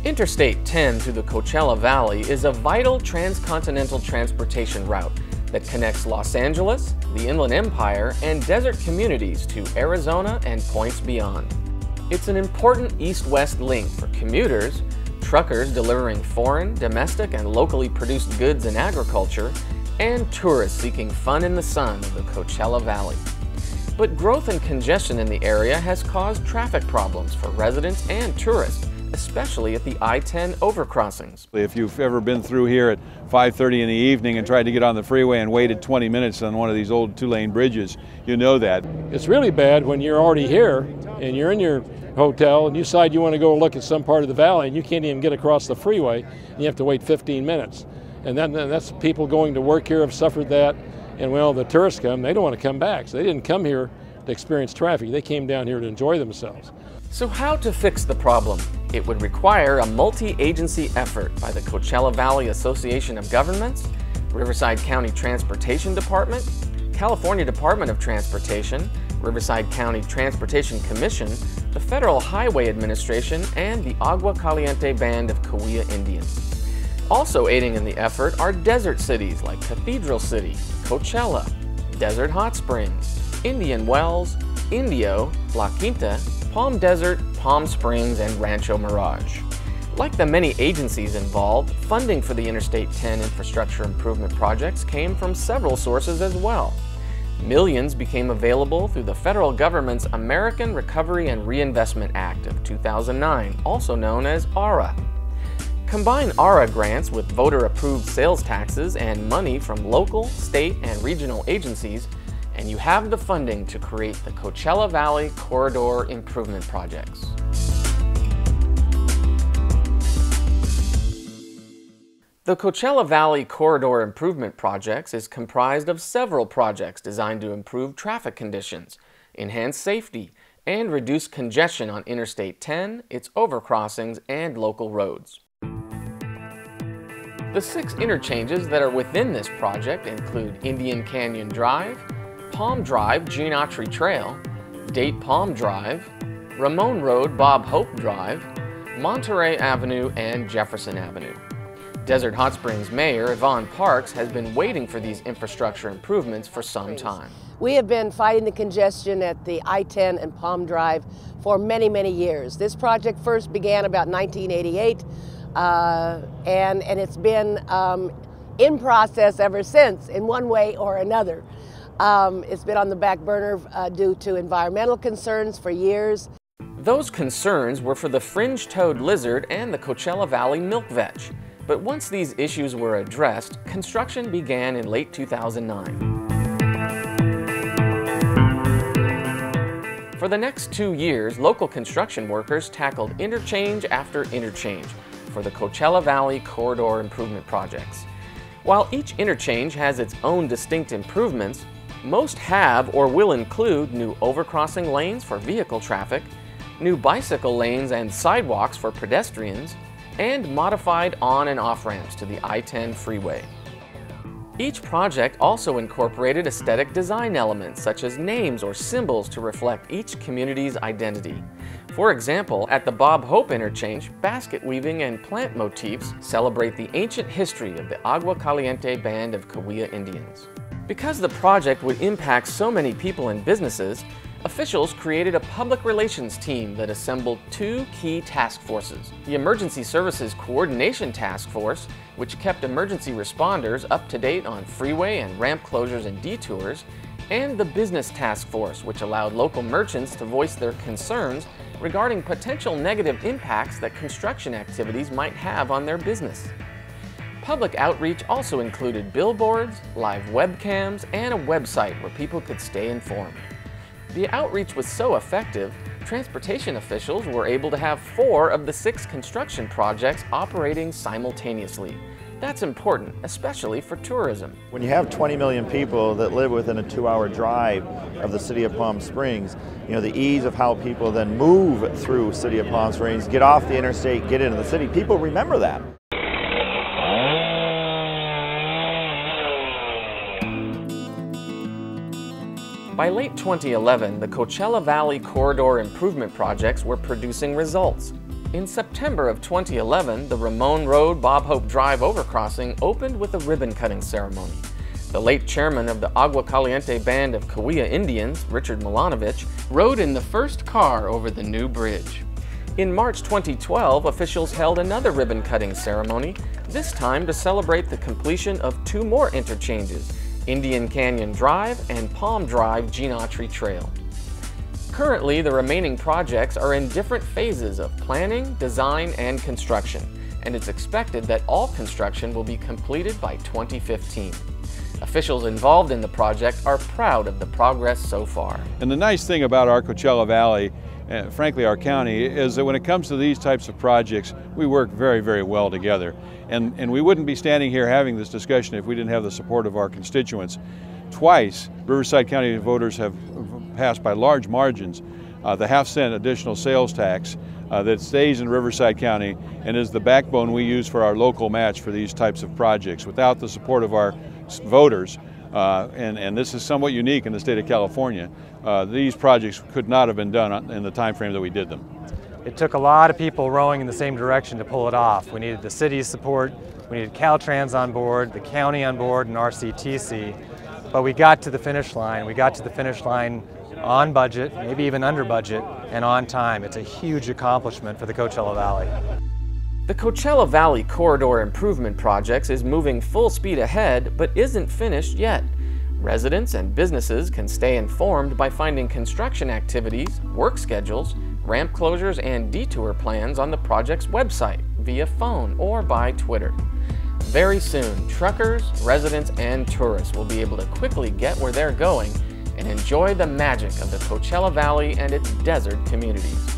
Interstate 10 through the Coachella Valley is a vital transcontinental transportation route that connects Los Angeles, the Inland Empire, and desert communities to Arizona and points beyond. It's an important east-west link for commuters, truckers delivering foreign, domestic, and locally produced goods and agriculture, and tourists seeking fun in the sun of the Coachella Valley. But growth and congestion in the area has caused traffic problems for residents and tourists, especially at the I-10 overcrossings. If you've ever been through here at 5:30 in the evening and tried to get on the freeway and waited 20 minutes on one of these old two-lane bridges, you know that. It's really bad when you're already here and you're in your hotel and you decide you want to go look at some part of the valley and you can't even get across the freeway and you have to wait 15 minutes. And then that's people going to work here have suffered that, and well, the tourists come, they don't want to come back. So they didn't come here to experience traffic, they came down here to enjoy themselves. So how to fix the problem? It would require a multi-agency effort by the Coachella Valley Association of Governments, Riverside County Transportation Department, California Department of Transportation, Riverside County Transportation Commission, the Federal Highway Administration, and the Agua Caliente Band of Cahuilla Indians. Also aiding in the effort are desert cities like Cathedral City, Coachella, Desert Hot Springs, Indian Wells, Indio, La Quinta, Palm Desert, Palm Springs, and Rancho Mirage. Like the many agencies involved, funding for the Interstate 10 infrastructure improvement projects came from several sources as well. Millions became available through the federal government's American Recovery and Reinvestment Act of 2009, also known as ARRA. Combine ARRA grants with voter-approved sales taxes and money from local, state, and regional agencies, and you have the funding to create the Coachella Valley Corridor Improvement Projects. The Coachella Valley Corridor Improvement Projects is comprised of several projects designed to improve traffic conditions, enhance safety, and reduce congestion on Interstate 10, its overcrossings, and local roads. The 6 interchanges that are within this project include Indian Canyon Drive, Palm Drive Geneatry Trail, Date Palm Drive, Ramon Road Bob Hope Drive, Monterey Avenue, and Jefferson Avenue. Desert Hot Springs Mayor Yvonne Parks has been waiting for these infrastructure improvements for some time. We have been fighting the congestion at the I-10 and Palm Drive for many, many years. This project first began about 1988, and it's been in process ever since, in one way or another. It's been on the back burner due to environmental concerns for years. Those concerns were for the fringe-toed lizard and the Coachella Valley milk vetch. But once these issues were addressed, construction began in late 2009. For the next 2 years, local construction workers tackled interchange after interchange for the Coachella Valley Corridor Improvement Projects. While each interchange has its own distinct improvements, most have or will include new overcrossing lanes for vehicle traffic, new bicycle lanes and sidewalks for pedestrians, and modified on- and off-ramps to the I-10 freeway. Each project also incorporated aesthetic design elements such as names or symbols to reflect each community's identity. For example, at the Bob Hope interchange, basket weaving and plant motifs celebrate the ancient history of the Agua Caliente Band of Cahuilla Indians. Because the project would impact so many people and businesses, officials created a public relations team that assembled 2 key task forces. The Emergency Services Coordination Task Force, which kept emergency responders up to date on freeway and ramp closures and detours, and the Business Task Force, which allowed local merchants to voice their concerns regarding potential negative impacts that construction activities might have on their business. Public outreach also included billboards, live webcams, and a website where people could stay informed. The outreach was so effective, transportation officials were able to have 4 of the 6 construction projects operating simultaneously. That's important, especially for tourism. When you have 20 million people that live within a 2-hour drive of the City of Palm Springs, you know, the ease of how people then move through City of Palm Springs, get off the interstate, get into the city, people remember that. By late 2011, the Coachella Valley Corridor Improvement Projects were producing results. In September of 2011, the Ramon Road Bob Hope Drive overcrossing opened with a ribbon-cutting ceremony. The late chairman of the Agua Caliente band of Cahuilla Indians, Richard Milanovich, rode in the first car over the new bridge. In March 2012, officials held another ribbon-cutting ceremony, this time to celebrate the completion of 2 more interchanges, Indian Canyon Drive and Palm Drive Geenotry Trail. Currently, the remaining projects are in different phases of planning, design, and construction, and it's expected that all construction will be completed by 2015. Officials involved in the project are proud of the progress so far. And the nice thing about our Coachella Valley, and frankly our county, is that when it comes to these types of projects, we work very, very well together. And we wouldn't be standing here having this discussion if we didn't have the support of our constituents. Twice, Riverside County voters have passed by large margins the half-cent additional sales tax that stays in Riverside County and is the backbone we use for our local match for these types of projects. Without the support of our voters, and this is somewhat unique in the state of California, these projects could not have been done in the time frame that we did them. It took a lot of people rowing in the same direction to pull it off. We needed the city's support, we needed Caltrans on board, the county on board, and RCTC. But we got to the finish line. We got to the finish line on budget, maybe even under budget, and on time. It's a huge accomplishment for the Coachella Valley. The Coachella Valley Corridor Improvement Projects is moving full speed ahead, but isn't finished yet. Residents and businesses can stay informed by finding construction activities, work schedules, ramp closures, and detour plans on the project's website, via phone or by Twitter. Very soon, truckers, residents, and tourists will be able to quickly get where they're going and enjoy the magic of the Coachella Valley and its desert communities.